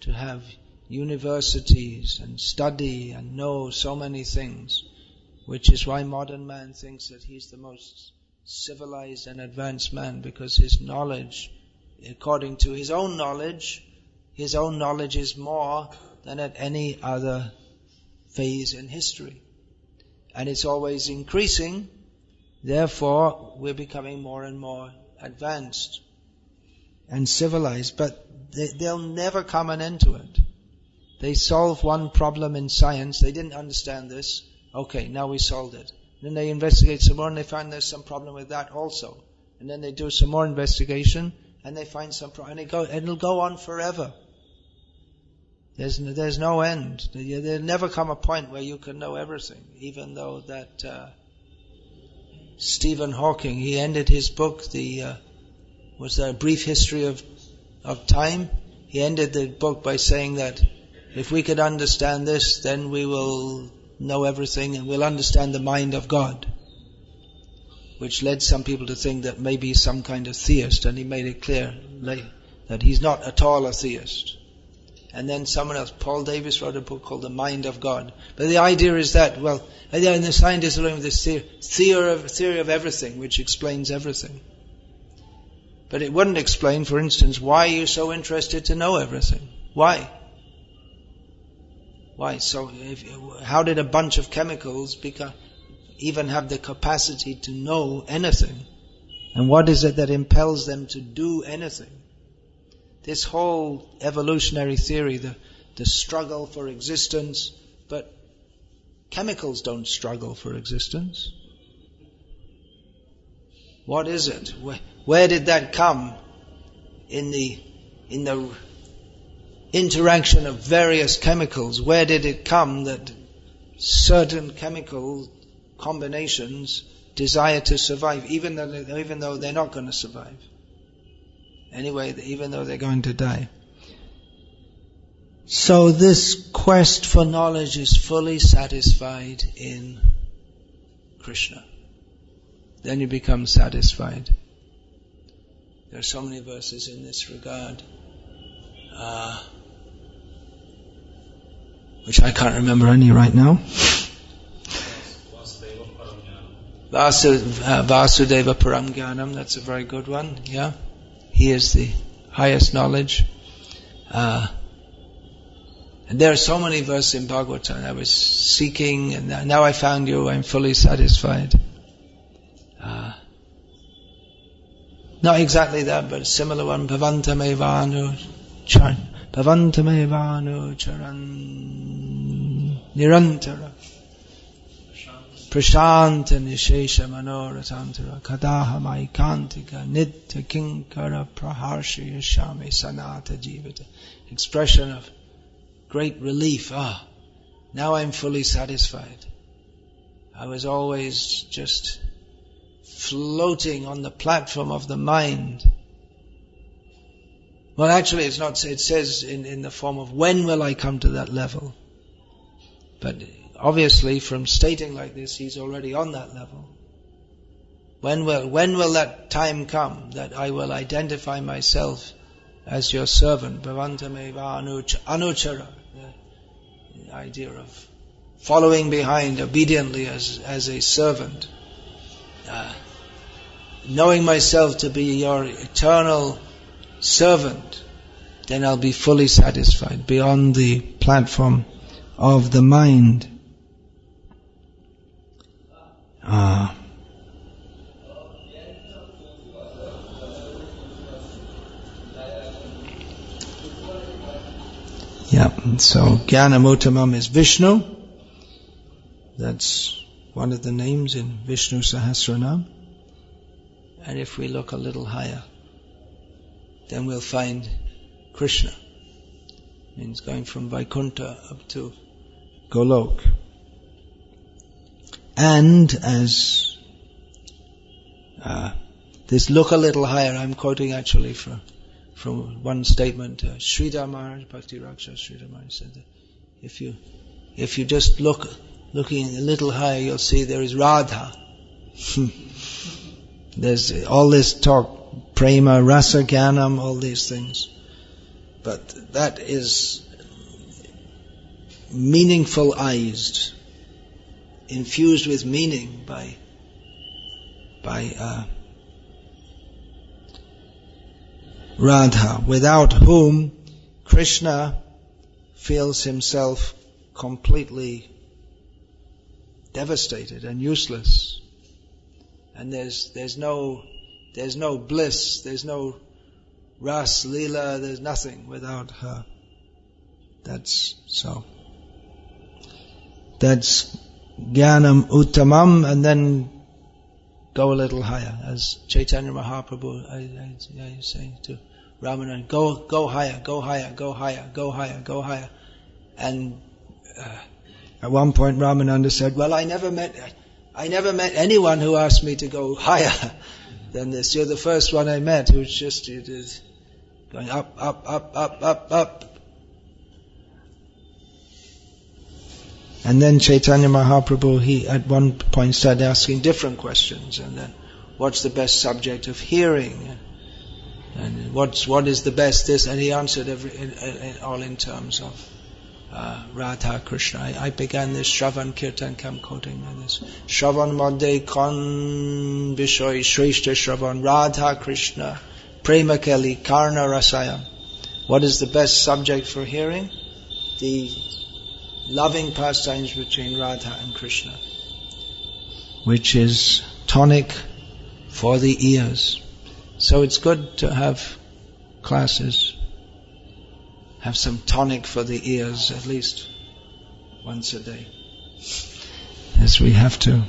to have universities and study and know so many things, which is why modern man thinks that he's the most civilized and advanced man, because his knowledge, according to his own knowledge is more than at any other phase in history. And it's always increasing, therefore we're becoming more and more advanced and civilized, but there'll never come an end to it. They solve one problem in science, they didn't understand this, okay, now we solved it. Then they investigate some more and they find there's some problem with that also. And then they do some more investigation and they find some problem, and it'll go on forever. There's no end. There'll never come a point where you can know everything, even though that Stephen Hawking, he ended his book, was there a brief history of time? He ended the book by saying that if we could understand this, then we will know everything and we'll understand the mind of God. Which led some people to think that maybe he's some kind of theist, and he made it clear that he's not at all a theist. And then someone else, Paul Davis, wrote a book called The Mind of God. But the idea is that, and the scientists are looking at this theory of everything, which explains everything. But it wouldn't explain, for instance, why you're so interested to know everything. Why? So, how did a bunch of chemicals even have the capacity to know anything? And what is it that impels them to do anything? This whole evolutionary theory, the struggle for existence, but chemicals don't struggle for existence. What is it? Where did that come in the interaction of various chemicals? Where did it come that certain chemical combinations desire to survive, even though they're not going to survive? Anyway, even though they're going to die. So this quest for knowledge is fully satisfied in Krishna. Then you become satisfied. There are so many verses in this regard. which I can't remember any right now. Vasudeva Param Jnanam, that's a very good one, yeah. He is the highest knowledge. And there are so many verses in Bhagavatam. I was seeking, and now I found you, I'm fully satisfied. Not exactly that, but a similar one. Bhavantamevanu charan nirantara prashanta nishesha manoratantara kadaha maikantika nitya kinkara praharshi yashami sanata jivata. Expression of great relief. Now I'm fully satisfied. I was always just floating on the platform of the mind. Well, actually it's not, it says in the form of when will I come to that level? But obviously from stating like this, he's already on that level. When will that time come that I will identify myself as your servant? Bhavantameva anuchara. The idea of following behind obediently as a servant. Knowing myself to be your eternal servant, then I'll be fully satisfied beyond the platform of the mind. So Jnanam uttamam is Vishnu. That's one of the names in Vishnu Sahasranama. And if we look a little higher, then we'll find Krishna. Means going from Vaikuntha up to Golok. And as this look a little higher, I'm quoting actually from one statement. Sridhar Maharaj, Bhakti Raksha Sridhar Maharaj said that if you just looking a little higher, you'll see there is Radha. There's all this talk, prema, rasa, jnanam, all these things. But that is meaningfulized, infused with meaning by Radha, without whom Krishna feels himself completely devastated and useless. And there's no bliss, there's no ras, lila, there's nothing without her. That's Jnanam uttamam, and then go a little higher, as Chaitanya Mahaprabhu I say to Ramana, go higher, go higher, go higher, go higher, go higher. And at one point Ramananda said, well, I never met anyone who asked me to go higher than this. You're the first one I met who's just going up, up, up, up, up, up. And then Chaitanya Mahaprabhu, he at one point started asking different questions, and then what's the best subject of hearing, and what is the best this, and he answered all in terms of Radha Krishna. I began this Shravan Kirtan Kam quoting this. Shravan Madhe Kon Bishoy Shreshta Shravan Radha Krishna Prema Keli Karna Rasayam. What is the best subject for hearing? The loving pastimes between Radha and Krishna, which is tonic for the ears. So it's good to have classes, have some tonic for the ears at least once a day, as we have to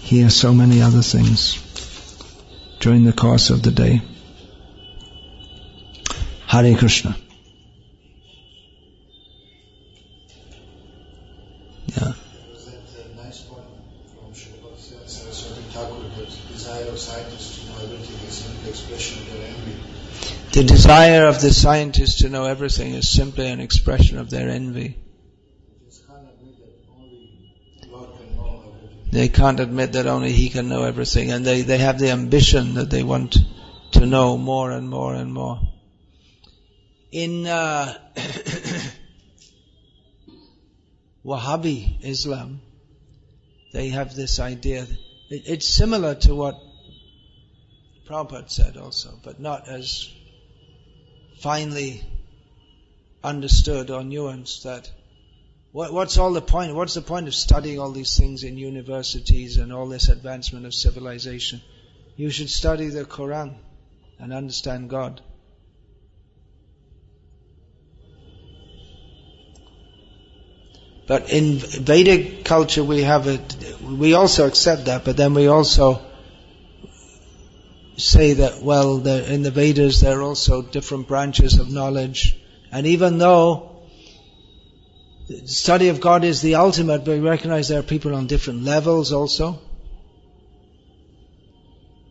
hear so many other things during the course of the day. Hare Krishna. Yeah. Was that a nice point from Srila Saraswati Thakur, that desire of scientists to know everything is simply expression of their envy? The desire of the scientist to know everything is simply an expression of their envy. They can't admit that only he can know everything, and they have the ambition that they want to know more and more and more. in Wahhabi Islam, they have this idea. It's similar to what Prabhupada said also, but not as finely understood or nuanced. That what's all the point? What's the point of studying all these things in universities and all this advancement of civilization? You should study the Quran and understand God. But in Vedic culture we have it, we also accept that, but then we also say that, well, in the Vedas there are also different branches of knowledge, and even though the study of God is the ultimate, but we recognize there are people on different levels also.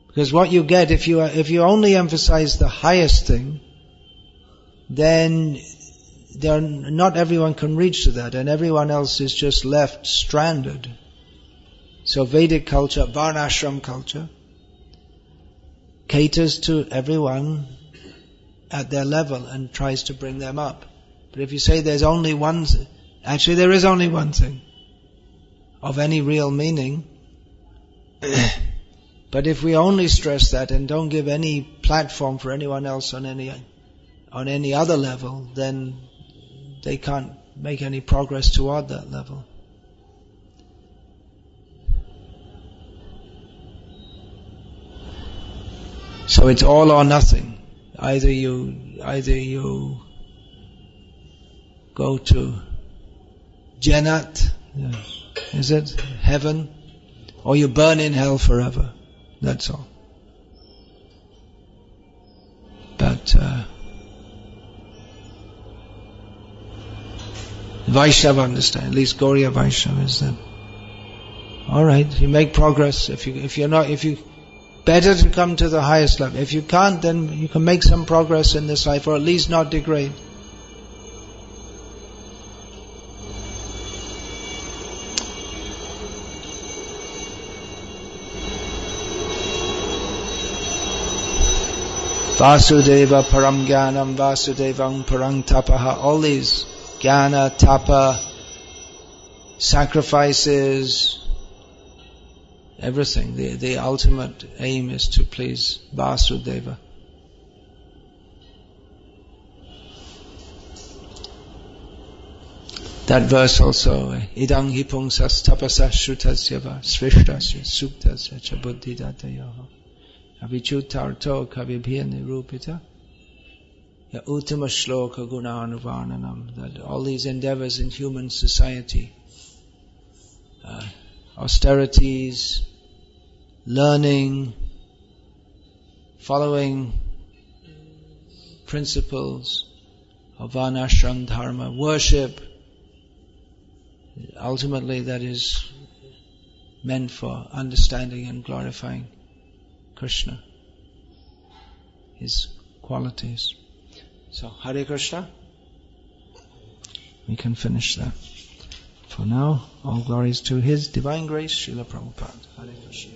Because what you get, if you only emphasize the highest thing, then not everyone can reach to that, and everyone else is just left stranded. So Vedic culture, Varnashram culture, caters to everyone at their level and tries to bring them up. But if you say there's only one, actually there is only one thing of any real meaning. But if we only stress that and don't give any platform for anyone else on any other level, then they can't make any progress toward that level. So it's all or nothing. Either you go to Jannat, is it heaven, or you burn in hell forever. That's all. But Vaishnava understand, at least Gauriya Vaishnava is that. All right, you make progress. If you better to come to the highest level. If you can't, then you can make some progress in this life, or at least not degrade. Vasudeva param jnanam, Vasudevam parang tapaha. All these jnana, tapa, sacrifices, everything. The ultimate aim is to please Vasudeva. That verse also, idang hi pungsas tapasa shrutasya srishtasya suktasya cha buddhidatayaha avichutarto kavibhya nirupita ya uttama shloka gunanuvarnanam. That all these endeavors in human society, austerities, learning, following principles of varnashram dharma, worship, ultimately that is meant for understanding and glorifying Krishna, His qualities. So, Hare Krishna. We can finish that. For now, all glories to His Divine Grace, Srila Prabhupada. Hare Krishna.